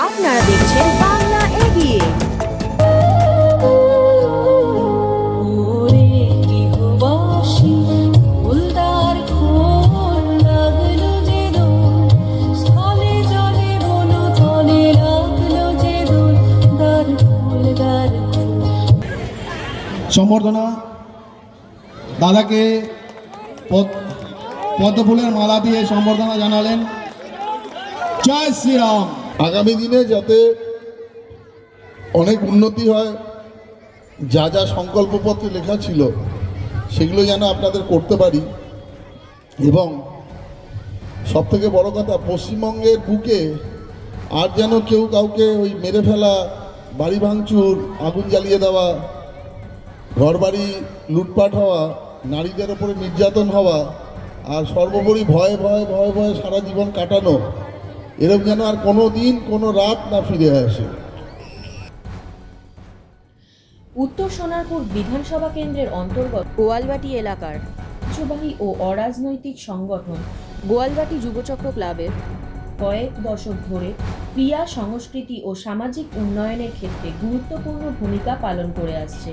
আপনারা দেখছেন বাংলা এগিয়ে। সম্বর্ধনা দাদাকে পদ্মফুলের মালা দিয়ে সম্বর্ধনা জানালেন। জয় শ্রীরাম। আগামী দিনে যাতে অনেক উন্নতি হয়, যা যা সংকল্পপত্রে লেখা ছিল সেগুলো যেন আপনাদের করতে পারি, এবং সবথেকে বড় কথা পশ্চিমবঙ্গের বুকে আর যেন কেউ কাউকে ওই মেরে ফেলা, বাড়ি ভাঙচুর, আগুন জ্বালিয়ে দেওয়া, ঘরবাড়ি লুটপাট হওয়া, নারীদের ওপরে নির্যাতন হওয়া, আর সর্বোপরি ভয়ে ভয়ে ভয়ে ভয়ে সারা জীবন কাটানো, এরকম যেন আর কোনো দিন কোনো রাত না ফিরে আসে। উত্তর সোনারপুর বিধানসভা কেন্দ্রের অন্তর্গত গোয়ালবাটি এলাকার ঐতিহ্যবাহী ও অরাজনৈতিক সংগঠন গোয়ালবাটি যুবচক্র ক্লাবের কয়েক দশক ধরে ক্রীড়া, সংস্কৃতি ও সামাজিক উন্নয়নের ক্ষেত্রে গুরুত্বপূর্ণ ভূমিকা পালন করে আসছে।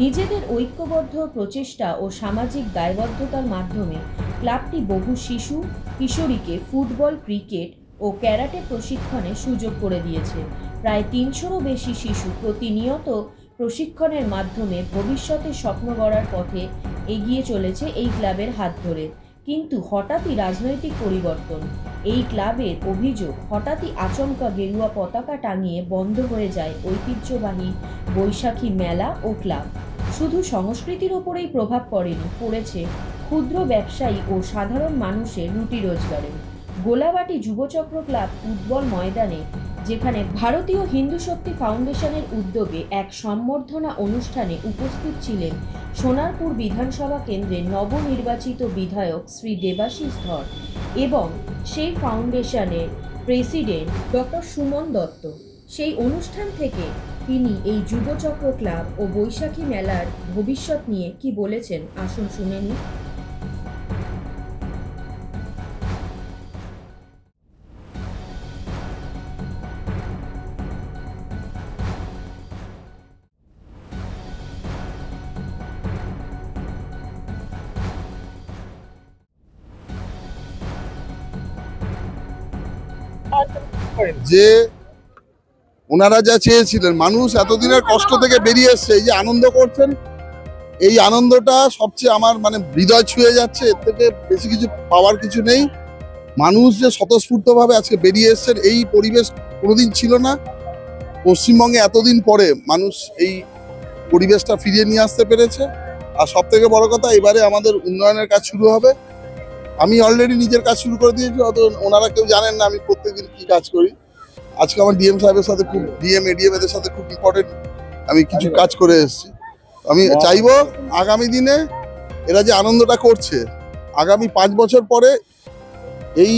নিজেদের ঐক্যবদ্ধ প্রচেষ্টা ও সামাজিক দায়বদ্ধতার মাধ্যমে ক্লাবটি বহু শিশু কিশোরীকে ফুটবল, ক্রিকেট ও ক্যারাটে প্রশিক্ষণের সুযোগ করে দিয়েছে। প্রায় ৩০০রও বেশি শিশু প্রতিনিয়ত প্রশিক্ষণের মাধ্যমে ভবিষ্যতে স্বপ্ন গড়ার পথে এগিয়ে চলেছে এই ক্লাবের হাত ধরে। কিন্তু হঠাৎই রাজনৈতিক পরিবর্তন। এই ক্লাবের অভিযোগ, হঠাৎই আচমকা গেরুয়া পতাকা টাঙিয়ে বন্ধ হয়ে যায় ঐতিহ্যবাহী বৈশাখী মেলা ও ক্লাব। শুধু সংস্কৃতির ওপরেই প্রভাব পড়েছে ক্ষুদ্র ব্যবসায়ী ও সাধারণ মানুষের রুটি রোজগারে। গোলাবাটি যুবচক্র ক্লাব ফুটবল ময়দানে, যেখানে ভারতীয় হিন্দু শক্তি ফাউন্ডেশনের উদ্যোগে এক সম্বর্ধনা অনুষ্ঠানে উপস্থিত ছিলেন সোনারপুর বিধানসভা কেন্দ্রের নবনির্বাচিত বিধায়ক শ্রী দেবাশিস ধর এবং সেই ফাউন্ডেশনের প্রেসিডেন্ট ডক্টর সুমন দত্ত। সেই অনুষ্ঠান থেকে তিনি এই যুবচক্র ক্লাব ও বৈশাখী মেলার ভবিষ্যৎ নিয়ে কি বলেছেন, আসুন শুনে নিন। যে ওনারা যা চেয়েছিলেন, মানুষ এতদিনের কষ্ট থেকে বেরিয়ে এসছে, এই যে আনন্দ করছেন, এই আনন্দটা সবচেয়ে আমার হৃদয় ছুঁয়ে যাচ্ছে। এর থেকে বেশি কিছু পাওয়ার কিছু নেই। মানুষ যে স্বতঃস্ফূর্তভাবে আজকে বেরিয়ে এসছেন, এই পরিবেশ কোনোদিন ছিল না পশ্চিমবঙ্গে। এতদিন পরে মানুষ এই পরিবেশটা ফিরিয়ে নিয়ে আসতে পেরেছে। আর সব থেকে বড় কথা, এবারে আমাদের উন্নয়নের কাজ শুরু হবে। আমি অলরেডি নিজের কাজ শুরু করে দিয়েছি, অত ওনারা কেউ জানেন না আমি প্রত্যেকদিন কি কাজ করি। আজকে আমার ডিএম সাহেবের সাথে খুব এডিএম এদের সাথে খুব ইম্পর্টেন্ট আমি কিছু কাজ করে এসেছি। আমি চাইবো আগামী দিনে এরা যে আনন্দটা করছে, আগামী 5 বছর পরে এই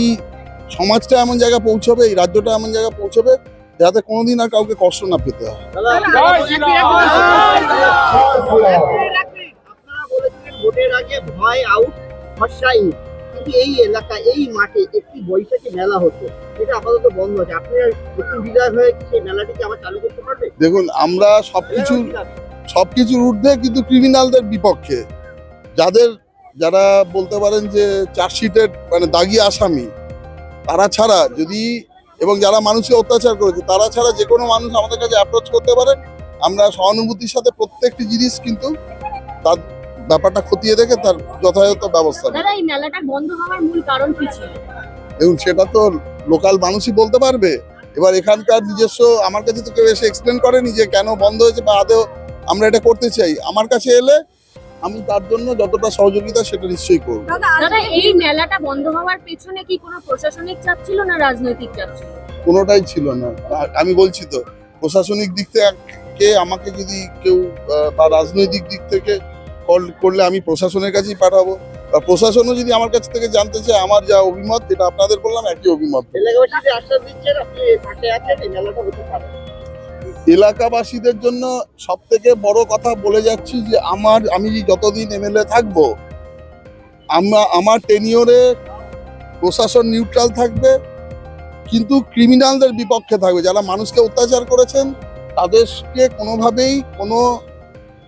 সমাজটা এমন জায়গা পৌঁছবে, এই রাজ্যটা এমন জায়গা পৌঁছবে যাতে কোনোদিন আর কাউকে কষ্ট না পেতে হয়। ভোটের আগে ভয় আউট, ভরসা ইন, কিন্তু এই এলাকায় এই মাঠে একটি বৈশাখী মেলা হতো, এটা আপাতত বন্ধ আছে। আপনি নতুন বিধায়ক হয়ে সেই মেলাটিকে আবার চালু করতে পারবে? দেখুন, আমরা সবকিছুর ঊর্ধ্বে কিন্তু ক্রিমিনালদের বিপক্ষে, যারা বলতে পারেন যে চার্জশিটের দাগি আসামি, তারা ছাড়া যদি, এবং যারা মানুষকে অত্যাচার করেছে তারা ছাড়া যে কোনো মানুষ আমাদের কাছে অ্যাপ্রোচ করতে পারেন। আমরা সহানুভূতির সাথে প্রত্যেকটি জিনিস কিন্তু তার ব্যাপারটা খতিয়ে দেখে তার যথাযথ ব্যবস্থা নেয়। দাদা, এই মেলাটা বন্ধ হওয়ার মূল কারণ কি ছিল? দেখুন, সেটা তো লোকাল মানুষই বলতে পারবে। এবার এখানকার নিজস্ব, আমার কাছে তো কেউ এসে এক্সপ্লেন করেনি যে কেন বন্ধ হয়েছে বা আদৌ আমরা এটা করতে চাই। আমার কাছে এলে আমি তার জন্য যতটা সহযোগিতা সেটা নিশ্চয়ই করব। দাদা, এই মেলাটা বন্ধ হওয়ার পেছনে কি কোনো প্রশাসনিক চাপ ছিল না রাজনৈতিক চাপ ছিল? কোনোটাই ছিল না। আমি বলছি তো, প্রশাসনিক দিক থেকে আমাকে যদি কেউ বা রাজনৈতিক দিক থেকে কল করলে আমি প্রশাসনের কাছেই পাঠাবো, বা প্রশাসনও যদি আমার কাছ থেকে জানতে চায় আমার যা অভিমত, যেটা আপনাদের বললাম একই অভিমত। এলাকাবাসীদের আশ্বাস দিচ্ছেন আপনি পাশে আছেন, এই মেলাটা হতে পারে। এলাকাবাসীদের জন্য সব থেকে বড় কথা বলে যাচ্ছি যে আমি যতদিন এমএলএ থাকবো, আমার টেনিওরে প্রশাসন নিউট্রাল থাকবে, কিন্তু ক্রিমিনালদের বিপক্ষে থাকবে, যারা মানুষকে অত্যাচার করেছেন তাদেরকে কোনোভাবেই কোনো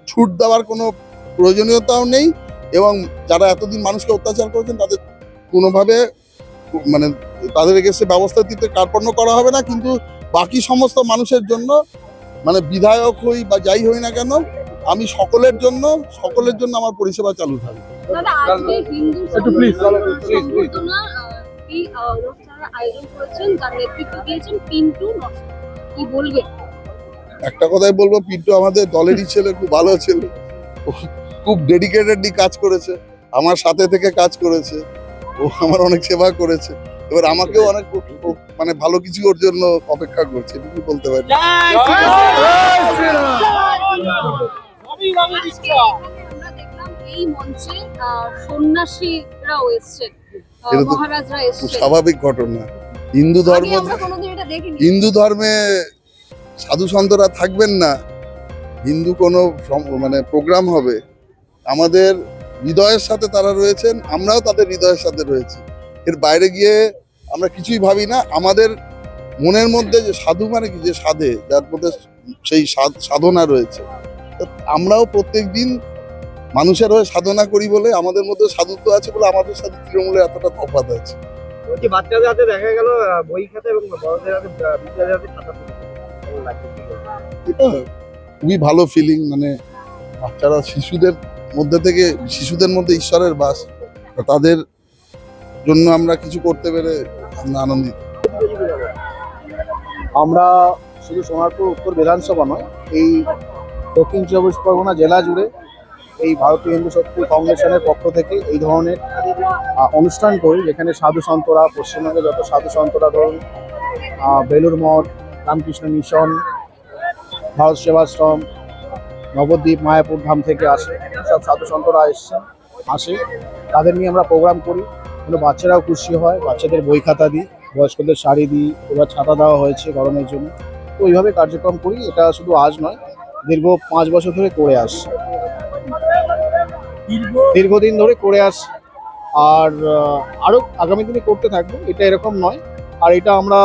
ছুট দেওয়ার কোনো প্রয়োজনীয়তাও নেই, এবং যারা এতদিন মানুষকে অত্যাচার করেছেন তাদের কোনোভাবে মানে তাদের এগেস্টে ব্যবস্থা দিতে কার্পণ্য করা হবে না। কিন্তু বাকি সমস্ত মানুষের জন্য মানে বিধায়ক হই বা যাই হই না কেন, আমি সকলের জন্য আমার পরিষেবা চালু থাকবে। দাদা আজকে হিন্দু সংবর্ধনা এই অনুষ্ঠানের আয়োজন করেছেন, যার নেতৃত্ব দিয়েছেন পিন্টু নস্কর। কি বলবেন? একটা কথাই বলবো, পিন্টু আমাদের দলেরই ছেলে, খুব ভালো ছেলে, ও খুব ডেডিকেটেডলি কাজ করেছে, আমার সাথে থেকে কাজ করেছে, ও আমার অনেক সেবা করেছে, এবার আমাকেও অনেক মানে ভালো কিছু ওর জন্য অপেক্ষা করছে, এটুকু বলতে পারি। আজকে এখানে আমরা দেখলাম এই মঞ্চে সন্ন্যাসীরাও এসছেন, এটা তো মহারাজরা খুব এসছেন। স্বাভাবিক ঘটনা। হিন্দু আগে ধর্ম, আমরা কোনোদিন এটা দেখিনি। হিন্দু ধর্মে সাধু সন্তরা থাকবেন না, হিন্দু কোনো মানে প্রোগ্রাম হবে, আমাদের হৃদয়ের সাথে তারা রয়েছেন, আমরাও তাদের হৃদয়ের সাথে রয়েছি। এর বাইরে গিয়ে আমরা কিছুই ভাবি না। আমাদের মনের মধ্যে যে সাধু মানে কি, যে সাধে, যার মধ্যে সেই সাধনা রয়েছে, তো আমরাও প্রত্যেক দিন মানুষের হয়ে সাধনা করি বলে আমাদের মধ্যে সাধুত্ব আছে বলে আমাদের সাথে তৃণমূলের এতটা তফাৎ আছে। বলছি বাচ্চাদের হাতে দেখা গেল বই খাতা এবং বড়দের হাতে বিদ্যালয়ের হাতে খাতা তুলে দিল। কেমন লাগছে? কি বলবেন? এটা খুবই ভালো ফিলিং, মানে বাচ্চারা শিশুদের মধ্যে ঈশ্বরের বাস, তো তাদের জন্য আমরা কিছু করতে পেরে আমরা আনন্দিত। আমরা শুধু সোনারপুর উত্তর বিধানসভা নয়, এই দক্ষিণ চব্বিশ পরগনা জেলা জুড়ে এই ভারতীয় হিন্দু শক্তি ফাউন্ডেশনের পক্ষ থেকে এই ধরনের অনুষ্ঠান করি, যেখানে সাধু সন্তরা, পশ্চিমবঙ্গে যত সাধু সন্তরা ধরুন বেলুর মঠ, রামকৃষ্ণ মিশন, ভারত সেবাশ্রম, নবদ্বীপ, মায়াপুর ধাম থেকে আসে, সব সাধু সন্তরা আসে, তাদের নিয়ে আমরা প্রোগ্রাম করি। কিন্তু বাচ্চারাও খুশি হয়, বাচ্চাদের বই খাতা দিই, বয়স্কদের শাড়ি দিই, এবার ছাতা দেওয়া হয়েছে গরমের জন্য। তো ওইভাবে কার্যক্রম করি। এটা শুধু আজ নয়, দীর্ঘ 5 বছর ধরে করে আসছি, দীর্ঘদিন ধরে করে আসছি, আর আরও আগামী দিনে করতে থাকবো। এটা এরকম নয়, আর এটা আমরা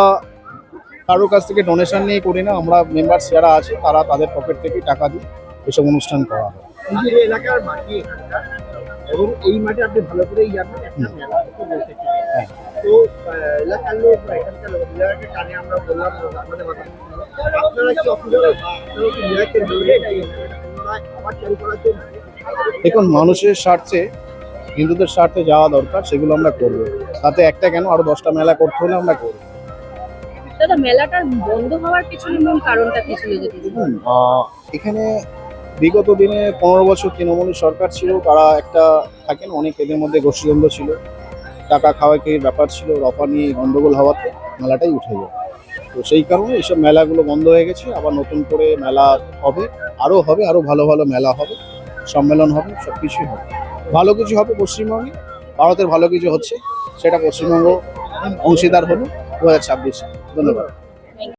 কারোর কাছ থেকে ডোনেশন নিয়ে করি না, আমরা মেম্বার্স যারা আছে তারা তাদের পকেট থেকে টাকা দিয়ে এসব অনুষ্ঠান করা হয়। এই যে এলাকার মাটি এখানকার, এবং এই মাঠে আপনি ভালো করেই জানেন একটা মেলা হতো বলতে চাই। হ্যাঁ। তো এলাকার লোক বা এখানকার লোক বিধায়কের কানে আমরা বললাম আপনাদের কথা, আপনারা কি অসুবিধা, আপনারা কি বিধায়ককে বলবেন এই মেলাটা পুনরায় আবার চালু করার জন্য? দেখুন, মানুষের স্বার্থে, হিন্দুদের স্বার্থে যাওয়া দরকার, সেগুলো আমরা করবো। তাতে একটা কেন, আরো 10টা মেলা করতে হলে আমরা করবো। দাদা মেলাটার বন্ধ হওয়ার পিছনে মূল কারণটা কি ছিল যদি বলেন? এখানে বিগত দিনে 15 বছর তৃণমূলের সরকার ছিল, তারা একটা থাকেন অনেক, এদের মধ্যে গোষ্ঠীদ্বন্দ্ব ছিল, টাকা খাওয়াখির ব্যাপার ছিল, রফা নিয়ে গন্ডগোল হওয়াতে মেলাটাই উঠে যায়। তো সেই কারণে এইসব মেলাগুলো বন্ধ হয়ে গেছে। আবার নতুন করে মেলা হবে, আরও ভালো ভালো মেলা হবে, সম্মেলন হবে, সব কিছুই হবে, ভালো কিছু হবে পশ্চিমবঙ্গে। ভারতের ভালো কিছু হচ্ছে, সেটা পশ্চিমবঙ্গ অংশীদার হলো 2026। ধন্যবাদ।